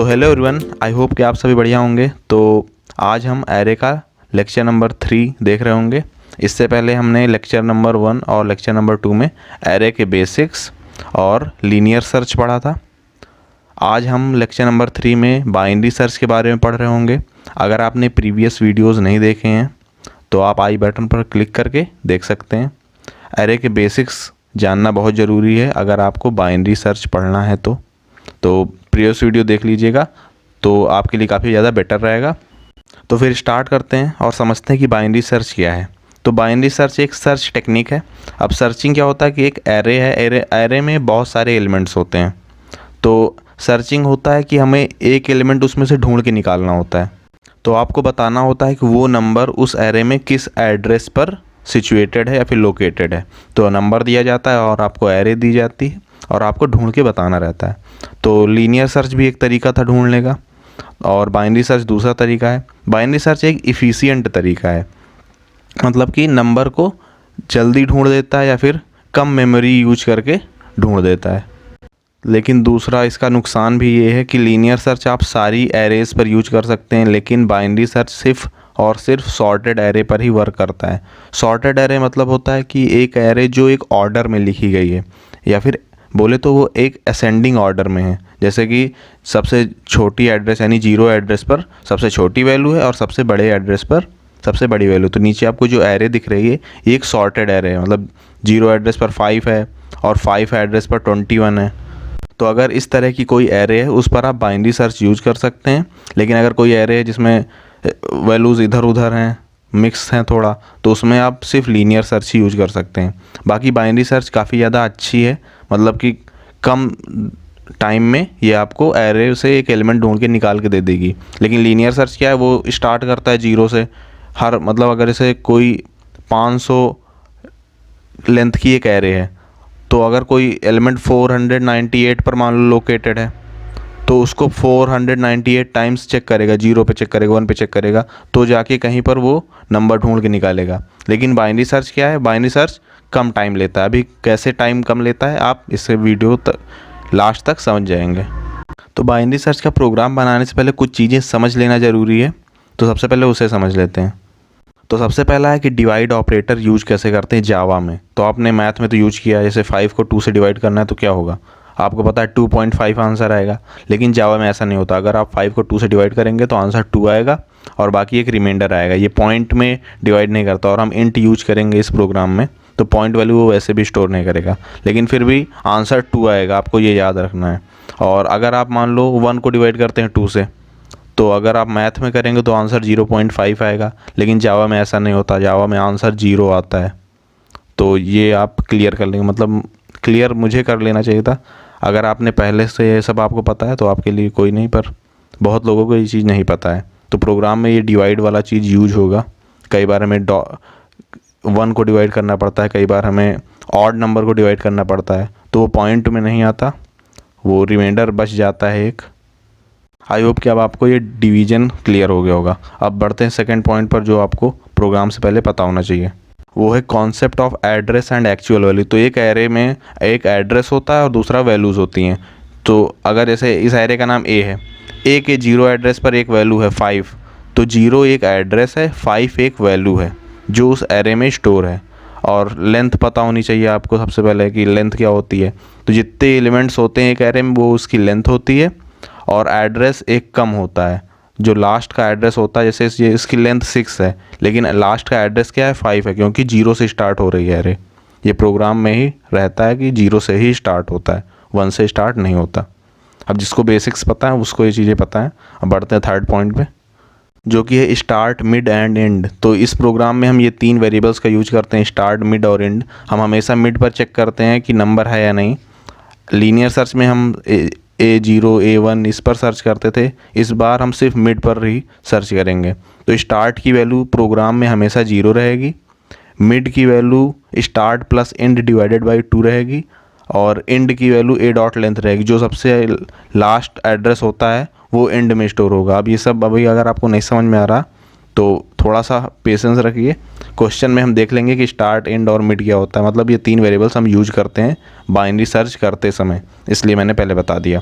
So hello everyone, I hope कि आप सभी बढ़िया होंगे। तो आज हम एरे का लेक्चर नंबर 3 देख रहे होंगे। इससे पहले हमने लेक्चर नंबर 1 और लेक्चर नंबर 2 में एरे के बेसिक्स और लीनियर सर्च पढ़ा था। आज हम लेक्चर नंबर 3 में बाइनरी सर्च के बारे में पढ़ रहे होंगे। अगर आपने प्रीवियस वीडियोस नहीं देखे हैं तो आप आई बटन पर क्लिक करके देख सकते हैं। एरे के बेसिक्स जानना बहुत ज़रूरी है अगर आपको बाइनरी सर्च पढ़ना है तो प्रीवियस वीडियो देख लीजिएगा, तो आपके लिए काफ़ी ज़्यादा बेटर रहेगा। तो फिर स्टार्ट करते हैं और समझते हैं कि बाइनरी सर्च क्या है। तो बाइनरी सर्च एक सर्च टेक्निक है। अब सर्चिंग क्या होता है कि एक एरे है, एरे में बहुत सारे एलिमेंट्स होते हैं। तो सर्चिंग होता है कि हमें एक एलिमेंट उसमें से ढूंढ के निकालना होता है। तो आपको बताना होता है कि वो नंबर उस एरे में किस एड्रेस पर सिचुएटेड है या फिर लोकेटेड है। तो नंबर दिया जाता है और आपको एरे दी जाती है और आपको ढूंढ के बताना रहता है। तो लीनियर सर्च भी एक तरीका था ढूंढने का और बाइनरी सर्च दूसरा तरीका है। बाइनरी सर्च एक इफ़िशिएंट तरीका है, मतलब कि नंबर को जल्दी ढूंढ देता है या फिर कम मेमोरी यूज करके ढूंढ देता है। लेकिन दूसरा इसका नुकसान भी ये है कि लीनियर सर्च आप सारी एरेज पर यूज कर सकते हैं, लेकिन बाइनरी सर्च सिर्फ और सिर्फ सॉर्टेड एरे पर ही वर्क करता है। सॉर्टेड एरे मतलब होता है कि एक एरे जो एक ऑर्डर में लिखी गई है, या फिर बोले तो वो एक असेंडिंग ऑर्डर में है। जैसे कि सबसे छोटी एड्रेस यानी 0 एड्रेस पर सबसे छोटी वैल्यू है और सबसे बड़े एड्रेस पर सबसे बड़ी वैल्यू। तो नीचे आपको जो एरे दिख रही है ये एक सॉर्टेड एरे है, मतलब 0 एड्रेस पर 5 है और 5 एड्रेस पर 21 है। तो अगर इस तरह की कोई एरे है उस पर आप बाइनरी सर्च यूज कर सकते हैं। लेकिन अगर कोई एरे है जिसमें वैल्यूज़ इधर उधर हैं, मिक्स हैं थोड़ा, तो उसमें आप सिर्फ लीनियर सर्च ही यूज कर सकते हैं। बाकी बाइनरी सर्च काफ़ी ज़्यादा अच्छी है, मतलब कि कम टाइम में ये आपको एरे से एक एलिमेंट ढूंढ के निकाल के दे देगी। लेकिन लीनियर सर्च क्या है, वो स्टार्ट करता है 0 से। हर मतलब अगर इसे कोई 500 लेंथ की एक एरे है, तो अगर कोई एलिमेंट 498 पर मान लो लोकेटेड है, तो उसको 498 टाइम्स चेक करेगा, 0 पे चेक करेगा, 1 पे चेक करेगा, तो जाके कहीं पर वो नंबर ढूंढ के निकालेगा। लेकिन बाइनरी सर्च क्या है, बाइनरी सर्च कम टाइम लेता है। अभी कैसे टाइम कम लेता है आप इस वीडियो लास्ट तक समझ जाएंगे। तो बाइनरी सर्च का प्रोग्राम बनाने से पहले कुछ चीज़ें समझ लेना ज़रूरी है, तो सबसे पहले उसे समझ लेते हैं। तो सबसे पहला है कि डिवाइड ऑपरेटर यूज कैसे करते हैं जावा में। तो आपने मैथ में तो यूज किया, जैसे 5 को 2 से डिवाइड करना है तो क्या होगा, आपको पता है 2.5 आंसर आएगा। लेकिन जावा में ऐसा नहीं होता। अगर आप 5 को 2 से डिवाइड करेंगे तो आंसर 2 आएगा और बाकी एक रिमाइंडर आएगा। ये पॉइंट में डिवाइड नहीं करता। और हम इंट यूज करेंगे इस प्रोग्राम में, तो पॉइंट वैल्यू वो वैसे भी स्टोर नहीं करेगा, लेकिन फिर भी आंसर 2 आएगा, आपको ये याद रखना है। और अगर आप मान लो 1 को डिवाइड करते हैं 2 से, तो अगर आप मैथ में करेंगे तो आंसर 0.5 आएगा। लेकिन जावा में ऐसा नहीं होता, जावा में आंसर 0 आता है। तो ये आप क्लियर कर लेंगे, मतलब क्लियर मुझे कर लेना चाहिए था। अगर आपने पहले से ये सब आपको पता है तो आपके लिए कोई नहीं, पर बहुत लोगों को ये चीज़ नहीं पता है। तो प्रोग्राम में ये डिवाइड वाला चीज़ यूज होगा। कई बार हमें 1 को डिवाइड करना पड़ता है, कई बार हमें ऑड नंबर को डिवाइड करना पड़ता है, तो वो पॉइंट में नहीं आता, वो रिमाइंडर बच जाता है एक। आई होप कि अब आपको ये डिवीज़न क्लियर हो गया होगा। अब बढ़ते हैं सेकंड पॉइंट पर, जो आपको प्रोग्राम से पहले पता होना चाहिए। वो है concept of address and actual value. तो एक एरे में एक एड्रेस होता है और दूसरा वैल्यूज़ होती हैं। तो अगर जैसे इस एरे का नाम ए है, ए के 0 एड्रेस पर एक वैल्यू है 5, तो 0 एक एड्रेस है, 5 एक वैल्यू है जो उस एरे में स्टोर है। और लेंथ पता होनी चाहिए आपको सबसे पहले कि लेंथ क्या होती है। तो जितने एलिमेंट्स होते हैं एक एरे में वो उसकी लेंथ होती है, और एड्रेस एक कम होता है। जो लास्ट का एड्रेस होता है, जैसे ये इसकी लेंथ 6 है लेकिन लास्ट का एड्रेस क्या है, 5 है, क्योंकि 0 से स्टार्ट हो रही है एरे। ये प्रोग्राम में ही रहता है कि 0 से ही स्टार्ट होता है, 1 से स्टार्ट नहीं होता। अब जिसको बेसिक्स पता है उसको ये चीज़ें पता है। अब बढ़ते हैं थर्ड पॉइंट पे, जो कि है स्टार्ट, मिड एंड एंड। तो इस प्रोग्राम में हम ये 3 वेरिएबल्स का यूज करते हैं, स्टार्ट, मिड और एंड। हम हमेशा मिड पर चेक करते हैं कि नंबर है या नहीं। लीनियर सर्च में हम A0, A1 इस पर सर्च करते थे, इस बार हम सिर्फ मिड पर ही सर्च करेंगे। तो स्टार्ट की वैल्यू प्रोग्राम में हमेशा 0 रहेगी, मिड की value start plus end divided by 2 रहेगी, और एंड की वैल्यू a डॉट लेंथ रहेगी। जो सबसे लास्ट एड्रेस होता है वो एंड में स्टोर होगा। अब ये सब अभी अगर आपको नहीं समझ में आ रहा तो थोड़ा सा पेशेंस रखिए। क्वेश्चन में हम देख लेंगे कि स्टार्ट, एंड और मिड क्या होता है। मतलब ये 3 वेरिएबल्स हम यूज करते हैं बाइनरी सर्च करते समय, इसलिए मैंने पहले बता दिया।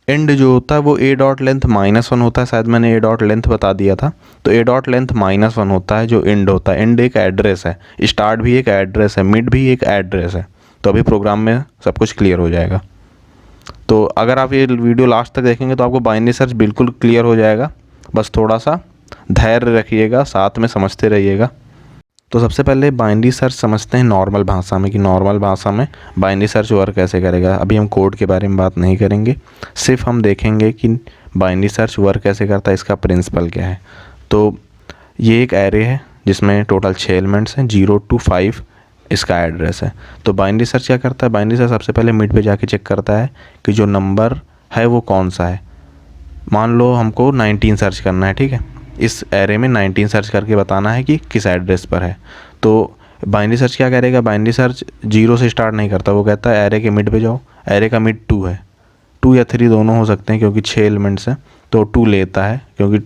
एंड जो होता है वो ए डॉट लेंथ -1 होता है, शायद मैंने ए डॉट लेंथ बता दिया था। तो ए डॉट लेंथ -1 होता है जो एंड होता है। एंड एक एड्रेस है, स्टार्ट भी एक एड्रेस है, मिड भी एक एड्रेस है। तो अभी प्रोग्राम में सब कुछ क्लियर हो जाएगा। तो अगर आप ये वीडियो लास्ट तक देखेंगे तो आपको बाइनरी सर्च बिल्कुल क्लियर हो जाएगा। बस थोड़ा सा धैर्य रखिएगा, साथ में समझते रहिएगा। तो सबसे पहले बाइनरी सर्च समझते हैं नॉर्मल भाषा में कि नॉर्मल भाषा में बाइनरी सर्च वर्क कैसे करेगा। अभी हम कोड के बारे में बात नहीं करेंगे, सिर्फ हम देखेंगे कि बाइनरी सर्च वर्क कैसे करता है, इसका प्रिंसिपल क्या है। तो ये एक एरे है जिसमें टोटल 6 एलिमेंट्स हैं, 0 to 5 इसका एड्रेस है। तो बाइनरी सर्च क्या करता है, बाइनरी सर्च सबसे पहले मिड पे जाके चेक करता है कि जो नंबर है वो कौन सा है। मान लो हमको 19 सर्च करना है, ठीक है। इस एरे में 19 सर्च करके बताना है कि किस एड्रेस पर है। तो बाइनरी सर्च क्या करेगा, बाइनरी सर्च 0 से स्टार्ट नहीं करता, वो कहता है एरे के मिड पे जाओ। एरे का मिड 2 है, 2 या 3 दोनों हो सकते हैं क्योंकि 6 एलिमेंट्स हैं। तो 2 लेता है क्योंकि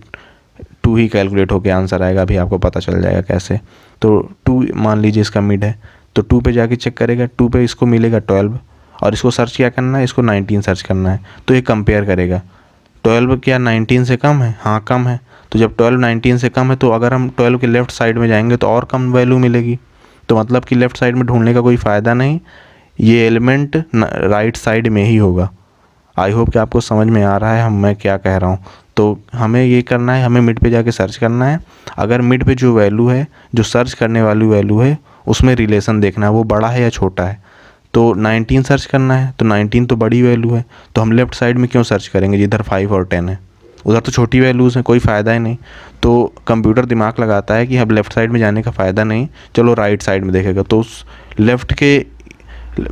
2 ही कैलकुलेट होकर आंसर आएगा, अभी आपको पता चल जाएगा कैसे। तो 2 मान लीजिए इसका मिड है, तो 2 पे जाके चेक करेगा, 2 पे इसको मिलेगा 12 और इसको सर्च क्या करना है, इसको 19 सर्च करना है। तो ये कंपेयर करेगा 12 क्या 19 से कम है, हाँ कम है। तो जब 12 19 से कम है तो अगर हम 12 के लेफ़्ट साइड में जाएंगे तो और कम वैल्यू मिलेगी। तो मतलब कि लेफ़्ट साइड में ढूंढने का कोई फ़ायदा नहीं, ये एलिमेंट राइट साइड में ही होगा। आई होप कि आपको समझ में आ रहा है मैं क्या कह रहा हूँ। तो हमें ये करना है, हमें मिड पे जाके सर्च करना है। अगर मिड पे जो वैल्यू है, जो सर्च करने वाली वैल्यू है, उसमें रिलेशन देखना है वो बड़ा है या छोटा है। तो 19 सर्च करना है, तो 19 तो बड़ी वैल्यू है, तो हम लेफ़्ट साइड में क्यों सर्च करेंगे जिधर 5 और 10 है, उधर तो छोटी वैल्यूज़ हैं, कोई फ़ायदा ही नहीं। तो कंप्यूटर दिमाग लगाता है कि अब लेफ़्ट साइड में जाने का फ़ायदा नहीं, चलो राइट साइड में देखेगा। तो उस लेफ़्ट के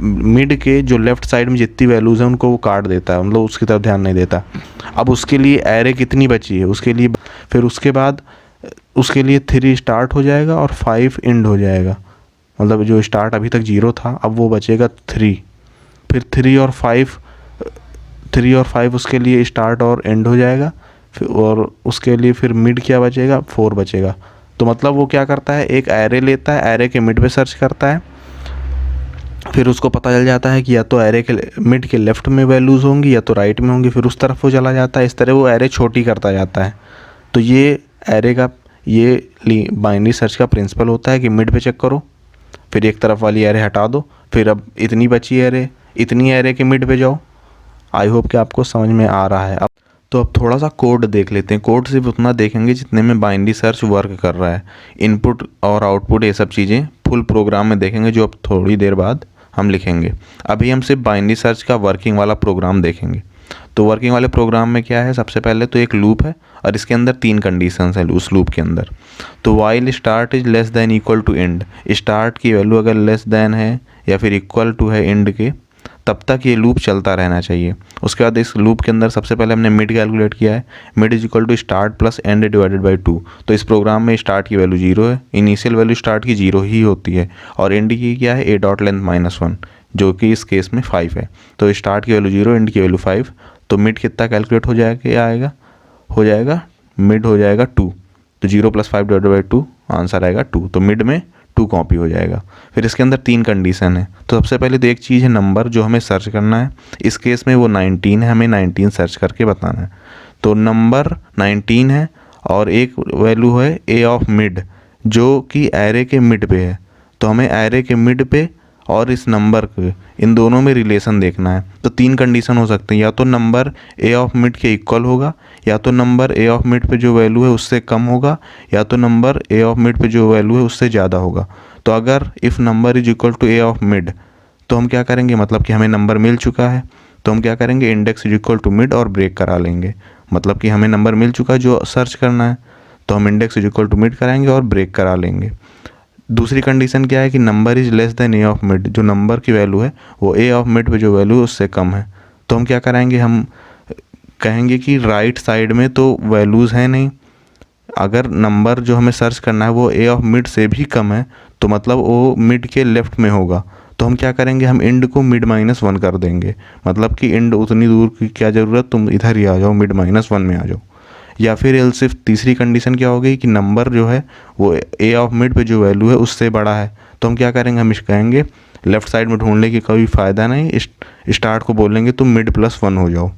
मिड के जो लेफ़्ट साइड में जितनी वैल्यूज़ हैं उनको वो काट देता है, मतलब उसकी तरफ ध्यान नहीं देता। अब उसके लिए एरे कितनी बची है, उसके लिए फिर उसके बाद उसके लिए 3 स्टार्ट हो जाएगा और 5 एंड हो जाएगा। मतलब जो स्टार्ट अभी तक 0 था, अब वो बचेगा 3। फिर 3 और 5 उसके लिए स्टार्ट और एंड हो जाएगा। फिर और उसके लिए फिर मिड क्या बचेगा, 4 बचेगा। तो मतलब वो क्या करता है, एक एरे लेता है, एरे के मिड पे सर्च करता है, फिर उसको पता चल जाता है कि या तो एरे के मिड के लेफ़्ट में वैल्यूज़ होंगी या तो राइट में होंगी, फिर उस तरफ वो चला जाता है। इस तरह वो एरे छोटी करता जाता है। तो ये एरे का ये बाइनरी सर्च का प्रिंसिपल होता है कि मिड पे चेक करो, फिर एक तरफ वाली एरे हटा दो, फिर अब इतनी बची एरे, इतनी एरे के मिड पे जाओ। आई होप कि आपको समझ में आ रहा है। अब थोड़ा सा कोड देख लेते हैं। कोड सिर्फ उतना देखेंगे जितने में बाइनरी सर्च वर्क कर रहा है। इनपुट और आउटपुट ये सब चीज़ें फुल प्रोग्राम में देखेंगे, जो अब थोड़ी देर बाद हम लिखेंगे। अभी हम सिर्फ बाइनरी सर्च का वर्किंग वाला प्रोग्राम देखेंगे। तो वर्किंग वाले प्रोग्राम में क्या है, सबसे पहले तो एक लूप है और इसके अंदर 3 कंडीशंस हैं उस लूप के अंदर। तो while start is less than equal to end, start की वैल्यू अगर लेस देन है या फिर इक्वल टू है एंड के, तब तक ये लूप चलता रहना चाहिए। उसके बाद इस लूप के अंदर सबसे पहले हमने मिड कैलकुलेट किया है। Mid is equal to start plus end divided by 2। तो इस प्रोग्राम में स्टार्ट की वैल्यू 0 है, इनिशियल वैल्यू स्टार्ट की 0 ही होती है, और एंड की क्या है, ए डॉट लेंथ -1, जो कि इस केस में 5 है। तो स्टार्ट की वैल्यू 0, एंड की वैल्यू 5। तो मिड कितना कैलकुलेट हो जाएगा मिड हो जाएगा 2। तो 0 + 5 डिवाइडेड बाई 2, आंसर आएगा 2। तो मिड में 2 कॉपी हो जाएगा। फिर इसके अंदर 3 कंडीशन है। तो सबसे पहले तो एक चीज़ है नंबर, जो हमें सर्च करना है। इस केस में वो 19 है, हमें 19 सर्च करके बताना है। तो नंबर 19 है और एक वैल्यू है ए ऑफ मिड, जो कि एरे के मिड पे है। तो हमें एरे के मिड पे और इस नंबर के, इन दोनों में रिलेशन देखना है। तो 3 कंडीशन हो सकते हैं, या तो नंबर ए ऑफ मिड के इक्वल होगा, या तो नंबर ए ऑफ मिड पे जो वैल्यू है उससे कम होगा, या तो नंबर ए ऑफ मिड पे जो वैल्यू है उससे ज़्यादा होगा। तो अगर if number is equal to A of mid, तो हम क्या करेंगे, मतलब कि हमें नंबर मिल चुका है, तो हम क्या करेंगे, index is equal to mid और ब्रेक करा लेंगे। मतलब कि हमें नंबर मिल चुका है जो सर्च करना है, तो हम index is equal to mid कराएंगे और ब्रेक करा लेंगे। दूसरी कंडीशन क्या है कि number is less then A of mid, जो नंबर की वैल्यू है वो ए ऑफ मिड पे जो वैल्यू है उससे कम है। तो हम क्या कराएंगे, हम कहेंगे कि राइट साइड में तो वैल्यूज़ हैं नहीं, अगर नंबर जो हमें सर्च करना है वो ए ऑफ मिड से भी कम है, तो मतलब वो मिड के लेफ़्ट में होगा। तो हम क्या करेंगे, हम इंड को मिड -1 कर देंगे। मतलब कि इंड उतनी दूर की क्या ज़रूरत, तुम इधर ही आ जाओ, मिड -1 में आ जाओ। या फिर एल सिर्फ तीसरी कंडीशन क्या होगी कि नंबर जो है वो ए ऑफ मिड पे जो वैल्यू है उससे बड़ा है। तो हम क्या करेंगे, हम कहेंगे लेफ़्ट साइड में ढूंढने की कोई फ़ायदा नहीं, स्टार्ट को बोलेंगे तुम मिड +1 हो जाओ।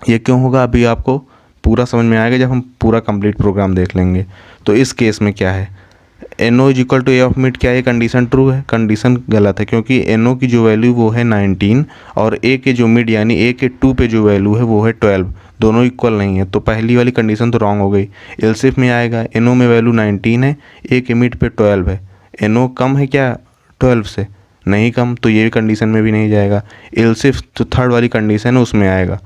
ये क्यों होगा अभी आपको पूरा समझ में आएगा जब हम पूरा कंप्लीट प्रोग्राम देख लेंगे। तो इस केस में क्या है, N O is equal to A of mid, क्या ये कंडीशन ट्रू है? कंडीशन गलत है, क्योंकि एन ओ की जो वैल्यू वो है 19 और ए के जो मिड यानी ए के 2 पे जो वैल्यू है वो है 12, दोनों इक्वल नहीं है। तो पहली वाली कंडीशन तो रॉन्ग हो गई। एलसीफ में आएगा, एन ओ में वैल्यू 19 है, ए के मिड पे 12 है, एन ओ कम है क्या 12 से? नहीं कम, तो ये कंडीशन में भी नहीं जाएगा। एलसीफ जो थर्ड वाली कंडीशन है उसमें आएगा,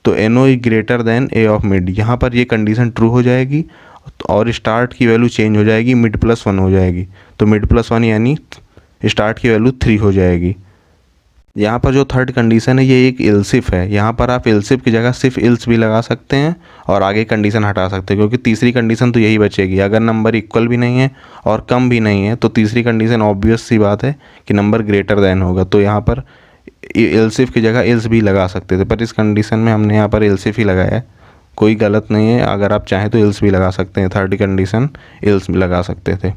तो N O is greater than A of mid, यहाँ पर ये कंडीशन ट्रू हो जाएगी और स्टार्ट की वैल्यू चेंज हो जाएगी, मिड प्लस 1 हो जाएगी। तो मिड प्लस 1 यानी स्टार्ट की वैल्यू 3 हो जाएगी। यहाँ पर जो थर्ड कंडीशन है ये एक इल्सिफ है, यहाँ पर आप इल्सिफ की जगह सिर्फ इल्स भी लगा सकते हैं और आगे कंडीशन हटा सकते हैं, क्योंकि तीसरी कंडीशन तो यही बचेगी। अगर नंबर इक्वल भी नहीं है और कम भी नहीं है तो तीसरी कंडीशन ऑब्वियस सी बात है कि नंबर ग्रेटर देन होगा। तो यहाँ पर इल्सिफ की जगह इल्स भी लगा सकते थे, पर इस कंडीशन में हमने यहाँ पर इल्सिफ ही लगाया है, कोई गलत नहीं है। अगर आप चाहें तो इल्स भी लगा सकते हैं, थर्ड कंडीशन इल्स भी लगा सकते थे।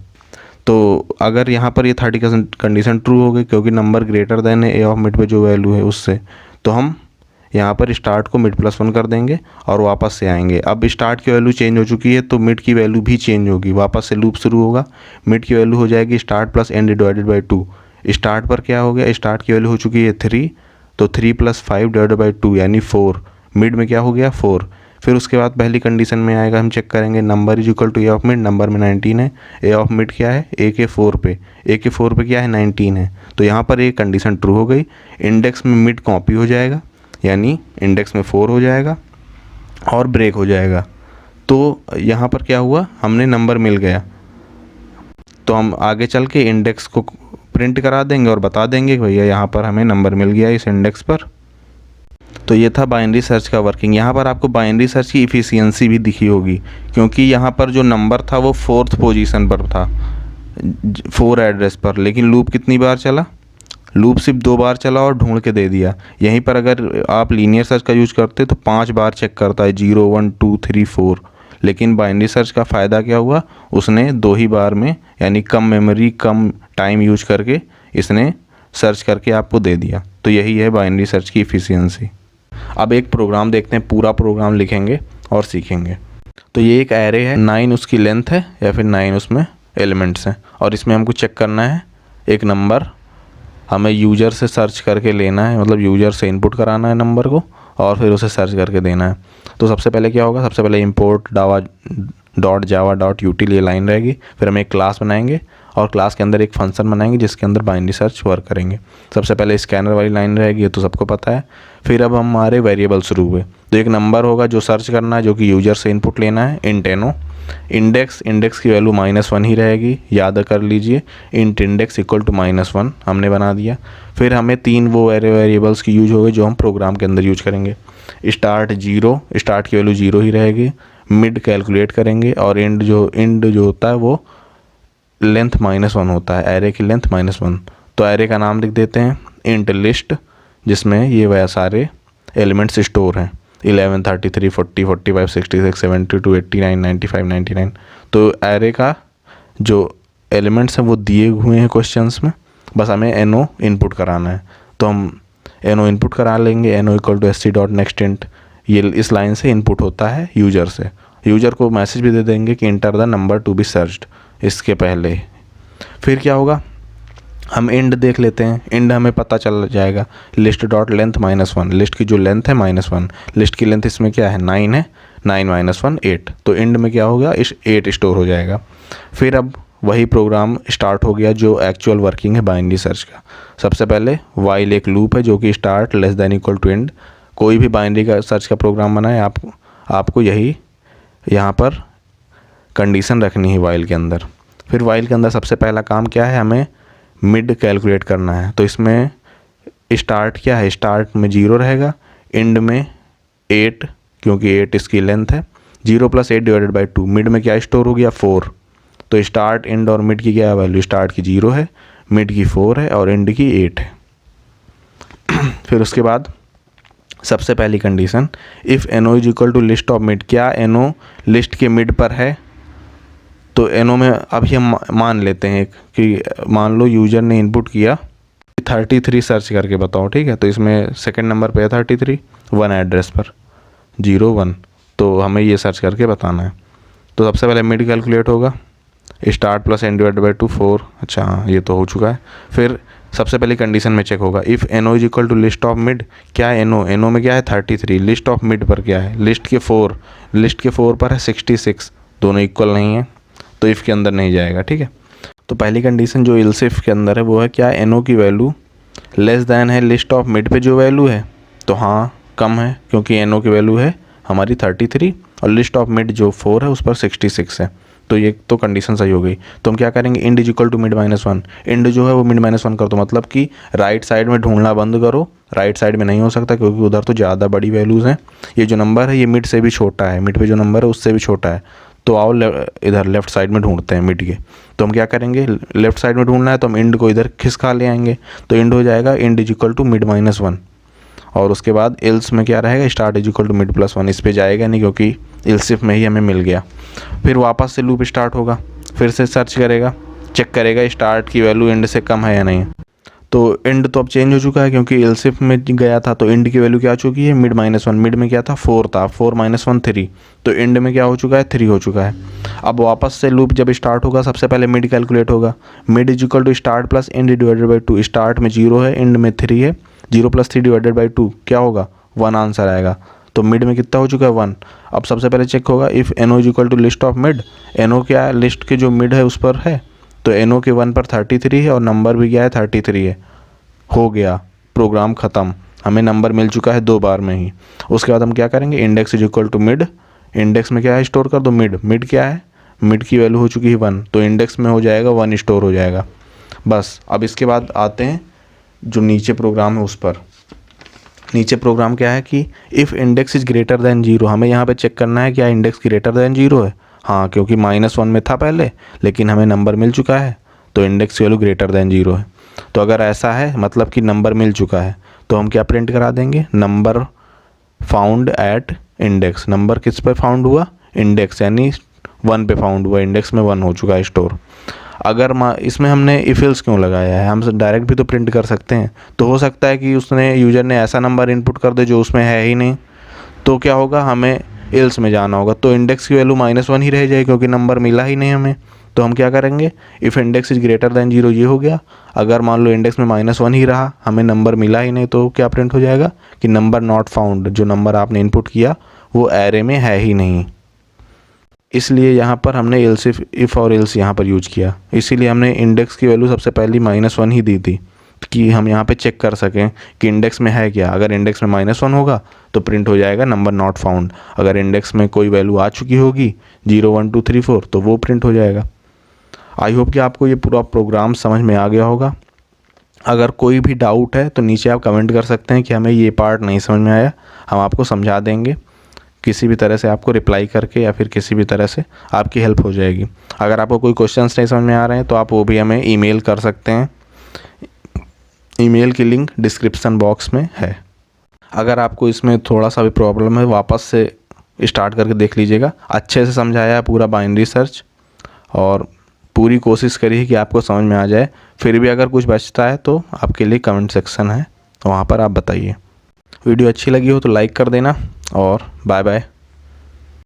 तो अगर यहाँ पर ये 30 कंडीशन ट्रू हो गई क्योंकि number greater than A of mid पे जो वैल्यू है उससे, तो हम यहाँ पर स्टार्ट को मिड प्लस 1 कर देंगे और वापस से आएंगे। अब स्टार्ट की वैल्यू चेंज हो चुकी है तो मिड की वैल्यू भी चेंज होगी, वापस से लूप शुरू होगा। मिड की वैल्यू हो जाएगी start plus end divided by 2। Start पर क्या हो गया, स्टार्ट की वैल्यू हो चुकी है 3, तो 3 + 5 डिवाइडेड बाई 2 यानी 4। मिड में क्या हो गया 4। फिर उसके बाद पहली कंडीशन में आएगा, हम चेक करेंगे number is equal to A of mid, number में 19 है, ए ऑफ मिड क्या है ए के 4 पे, ए के 4 पे क्या है 19 है। तो यहाँ पर एक कंडीशन ट्रू हो गई, इंडेक्स में मिड कॉपी हो जाएगा यानी इंडेक्स में 4 हो जाएगा और ब्रेक हो जाएगा। तो यहाँ पर क्या हुआ, हमने नंबर मिल गया। तो हम आगे चल के इंडेक्स को प्रिंट करा देंगे और बता देंगे कि भैया यहाँ पर हमें नंबर मिल गया इस इंडेक्स पर। तो ये था बाइनरी सर्च का वर्किंग। यहाँ पर आपको बाइनरी सर्च की इफ़िशियंसी भी दिखी होगी, क्योंकि यहाँ पर जो नंबर था वो 4th पोजीशन पर था 4 एड्रेस पर, लेकिन लूप कितनी बार चला, लूप सिर्फ 2 बार चला और ढूंढ के दे दिया। यहीं पर अगर आप लीनियर सर्च का यूज करते तो 5 बार चेक करता है 0 1 2 3 4, लेकिन बाइनरी सर्च का फ़ायदा क्या हुआ, उसने 2 ही बार में यानी कम मेमोरी कम टाइम यूज करके इसने सर्च करके आपको दे दिया। तो यही है बाइनरी सर्च की इफ़िशियंसी। अब एक प्रोग्राम देखते हैं, पूरा प्रोग्राम लिखेंगे और सीखेंगे। तो ये एक एरे है, 9 उसकी लेंथ है या फिर 9 उसमें एलिमेंट्स हैं, और इसमें हमको चेक करना है एक नंबर, हमें यूज़र से सर्च करके लेना है, मतलब यूज़र से इनपुट कराना है नंबर को और फिर उसे सर्च करके देना है। तो सबसे पहले क्या होगा, सबसे पहले import java.util ये लाइन रहेगी, फिर हम एक क्लास बनाएंगे और क्लास के अंदर एक फंक्शन बनाएंगे जिसके अंदर बाइनरी सर्च वर्क करेंगे। सबसे पहले स्कैनर वाली लाइन रहेगी, ये तो सबको पता है। फिर अब हमारे वेरिएबल शुरू हुए, तो एक नंबर होगा जो सर्च करना है, जो कि यूजर से इनपुट लेना है, इंट एनो। इंडेक्स की वैल्यू -1 ही रहेगी, याद कर लीजिए, इंट इंडेक्स इक्वल टू -1 हमने बना दिया। फिर हमें 3 वो वेरिएबल्स की यूज हो गए जो हम प्रोग्राम के अंदर यूज करेंगे। स्टार्ट 0, स्टार्ट की वैल्यू 0 ही रहेगी, मिड कैलकुलेट करेंगे और एंड जो होता है वो लेंथ -1 होता है, एरे की लेंथ -1। तो एरे का नाम लिख देते हैं इंट लिस्ट, जिसमें ये वह सारे एलिमेंट्स स्टोर हैं 11 33 40 45 66 72 89 95 99। तो एरे का जो एलिमेंट्स हैं वो दिए हुए हैं क्वेश्चंस में, बस हमें एनो इनपुट कराना है। तो हम एनो इनपुट करा लेंगे, एनो इक्वल टू sc.nextInt, ये इस लाइन से इनपुट होता है यूजर से। यूजर को मैसेज भी दे देंगे कि enter the number to be searched इसके पहले। फिर क्या होगा, हम इंड देख लेते हैं। इंड हमें पता चल जाएगा लिस्ट डॉट लेंथ -1, लिस्ट की जो लेंथ है -1, लिस्ट की लेंथ इसमें क्या है 9 है, 9 - 1 8, तो इंड में क्या होगा इस 8 स्टोर हो जाएगा। फिर अब वही प्रोग्राम स्टार्ट हो गया जो एक्चुअल वर्किंग है बाइनरी सर्च का। सबसे पहले वाइल एक लूप है जो कि start less than equal to end. कोई भी बाइनरी का सर्च का प्रोग्राम बनाए आपको यही यहाँ पर कंडीशन रखनी है वाइल के अंदर। फिर वाइल के अंदर सबसे पहला काम क्या है, हमें मिड कैलकुलेट करना है। तो इसमें स्टार्ट क्या है, स्टार्ट में 0 रहेगा, एंड में 8 क्योंकि 8 इसकी लेंथ है, 0 + 8 डिवाइडेड बाई 2। मिड में क्या स्टोर हो गया 4। तो स्टार्ट एंड और मिड की क्या वैल्यू, स्टार्ट की 0 है, मिड की 4 है और एंड की 8 है। फिर उसके बाद सबसे पहली condition, if N O is equal to list of mid, क्या एनो लिस्ट के मिड पर है। तो एनो में अभी हम मान लेते हैं कि मान लो यूजर ने इनपुट किया 33 सर्च करके बताओ, ठीक है। तो इसमें सेकंड नंबर पे है 33 1 एड्रेस पर, 0 1। तो हमें ये सर्च करके बताना है। तो सबसे पहले मिड कैलकुलेट होगा, start plus end divide by 2 4। अच्छा हाँ, ये तो हो चुका है। फिर सबसे पहले कंडीशन में चेक होगा, if N O is equal to list of mid. क्या है एन ओ में क्या है 33, लिस्ट ऑफ मिड पर क्या है, लिस्ट के 4 पर है 66, दोनों इक्वल नहीं है तो इफ़ के अंदर नहीं जाएगा। ठीक है, तो पहली कंडीशन जो एल्स इफ के अंदर है वो है क्या, एन ओ की वैल्यू लेस दैन है लिस्ट ऑफ मिड पे जो वैल्यू है, तो हाँ कम है क्योंकि एन ओ की वैल्यू है हमारी 33 और लिस्ट ऑफ मिड जो 4 है उस पर 66 है। तो ये तो कंडीशन सही हो गई। तो हम क्या करेंगे, end is equal to mid -1। End जो है वो मिड -1 कर दो, मतलब कि राइट साइड में ढूंढना बंद करो। राइट साइड में नहीं हो सकता क्योंकि उधर तो ज़्यादा बड़ी वैल्यूज़ हैं। ये जो नंबर है ये मिड से भी छोटा है, मिड पे जो नंबर है उससे भी छोटा है। तो आओ इधर लेफ्ट साइड में ढूंढते हैं मिड के। तो हम क्या करेंगे, लेफ्ट साइड में ढूंढना है तो हम इंड को इधर खिसका ले आएंगे। तो इंड हो जाएगा end is equal to mid -1 और उसके बाद एल्स में क्या रहेगा, start is equal to mid +1। इस पे जाएगा नहीं क्योंकि एल्सिफ में ही हमें मिल गया। फिर वापस से लूप स्टार्ट होगा, फिर से सर्च करेगा, चेक करेगा स्टार्ट की वैल्यू एंड से कम है या नहीं। तो एंड तो अब चेंज हो चुका है क्योंकि एल्सिफ में गया था तो एंड की वैल्यू क्या आ चुकी है, मिड -1। मिड में क्या था 4 था, 4 -1 3, तो एंड में क्या हो चुका है 3 हो चुका है। अब वापस से लूप जब स्टार्ट होगा सबसे पहले मिड कैलकुलेट होगा, mid is equal to start plus end divided by 2। Start में 0 है, एंड में 3 है, 0 + 3 डिवाइडेड बाई 2 क्या होगा 1 आंसर आएगा। तो मिड में कितना हो चुका है 1। अब सबसे पहले चेक होगा if N O is equal to list of mid. N O क्या है, लिस्ट के जो मिड है उस पर है, तो एन ओ के 1 पर 33 है और नंबर भी क्या है 33 है। हो गया, प्रोग्राम ख़त्म, हमें नंबर मिल चुका है 2 बार में ही। उसके बाद हम क्या करेंगे, index is equal to mid. Index में क्या है, स्टोर कर दो मिड। मिड क्या है, मिड की वैल्यू हो चुकी है 1, तो इंडेक्स में हो जाएगा 1 स्टोर हो जाएगा। बस अब इसके बाद आते हैं जो नीचे प्रोग्राम है उस पर। नीचे प्रोग्राम क्या है कि if index is greater than 0, हमें यहाँ पे चेक करना है क्या इंडेक्स ग्रेटर दैन 0 है। हाँ, क्योंकि -1 में था पहले लेकिन हमें नंबर मिल चुका है तो इंडेक्स की वैल्यू ग्रेटर दैन 0 है। तो अगर ऐसा है मतलब कि नंबर मिल चुका है तो हम क्या प्रिंट करा देंगे, number found at index. Number किस पे फाउंड हुआ, इंडेक्स, यानी 1 पे फाउंड हुआ, इंडेक्स में 1 हो चुका है स्टोर। अगर इसमें हमने इफ एल्स क्यों लगाया है, हम डायरेक्ट भी तो प्रिंट कर सकते हैं। तो हो सकता है कि उसने यूज़र ने ऐसा नंबर इनपुट कर दे जो उसमें है ही नहीं, तो क्या होगा, हमें एल्स में जाना होगा। तो इंडेक्स की वैल्यू -1 ही रह जाएगी क्योंकि नंबर मिला ही नहीं हमें। तो हम क्या करेंगे, if index is greater than 0 ये हो गया। अगर मान लो इंडेक्स में -1 ही रहा, हमें नंबर मिला ही नहीं, तो क्या प्रिंट हो जाएगा कि नंबर नॉट फाउंड, जो नंबर आपने इनपुट किया वो एरे में है ही नहीं। इसलिए यहाँ पर हमने एल्स इफ़ और एल्स यहाँ पर यूज किया। इसीलिए हमने इंडेक्स की वैल्यू सबसे पहली -1 ही दी थी कि हम यहाँ पे चेक कर सकें कि इंडेक्स में है क्या। अगर इंडेक्स में -1 होगा तो प्रिंट हो जाएगा नंबर नॉट फाउंड। अगर इंडेक्स में कोई वैल्यू आ चुकी होगी 0 1 2 3 4 तो वो प्रिंट हो जाएगा। आई होप कि आपको ये पूरा प्रोग्राम समझ में आ गया होगा। अगर कोई भी डाउट है तो नीचे आप कमेंट कर सकते हैं कि हमें ये पार्ट नहीं समझ में आया, हम आपको समझा देंगे किसी भी तरह से, आपको रिप्लाई करके या फिर किसी भी तरह से आपकी हेल्प हो जाएगी। अगर आपको कोई क्वेश्चंस नहीं समझ में आ रहे हैं तो आप वो भी हमें ईमेल कर सकते हैं। ईमेल की लिंक डिस्क्रिप्शन बॉक्स में है। अगर आपको इसमें थोड़ा सा भी प्रॉब्लम है वापस से स्टार्ट करके देख लीजिएगा। अच्छे से समझाया है पूरा बाइनरी सर्च और पूरी कोशिश करिए कि आपको समझ में आ जाए। फिर भी अगर कुछ बचता है तो आपके लिए कमेंट सेक्शन है, वहाँ पर आप बताइए। वीडियो अच्छी लगी हो तो लाइक कर देना और बाय बाय।